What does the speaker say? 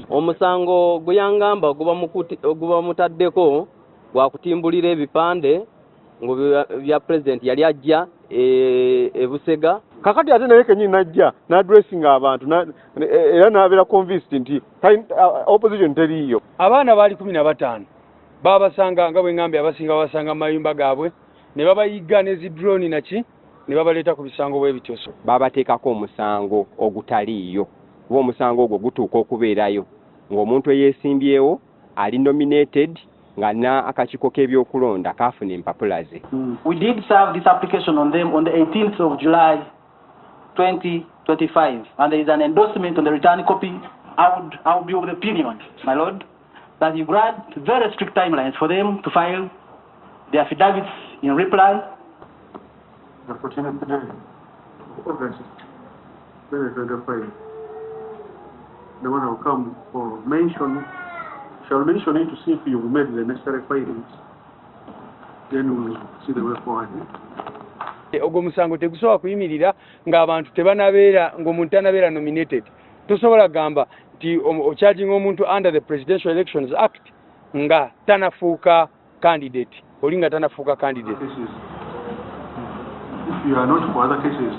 Omusango guyangamba guba mutaddeko gwa kutimbulira ebipande ngo bya president yali ajja e Busega kakati ate naye kenyini najja n'addressinga abantu era n'abeera convinced nti opposition teriiyo. Abaana baali 15 babasanga nga bwe ngambe abasinga babasanga mu mayumba gaabwe ne babayiga n'ezidroni naki ne babaleeta ku bisango bw'ebityoso. Babateekako omusango ogutaliiyo kuba omusango ogwo gutuuka okubeerayo ng'omuntu eyeesimbyewo ali nominated ng'alina akakiiko k'ebyokulonda kaafuna empapula ze. We did serve this application on them on the 18th of July 2025 and there is an endorsement on the return copy. I would be of the opinion, my lord, that you grant very strict timelines for them to file the affidavits in reply. The 14th day of August 2025, the one will come for mention, shall mention it to see if you made the necessary filings. Then we will see the way forward. Ogwo musango tegusobola kuyimirira ng'abantu tebanabeera ng'omuntu tanabeera nominated. Tosobola gamba nti ocharging omuntu under the Presidential Elections Act nga tanafuuka candidate. Oli nga tanafuuka candidate. If you are not for other cases,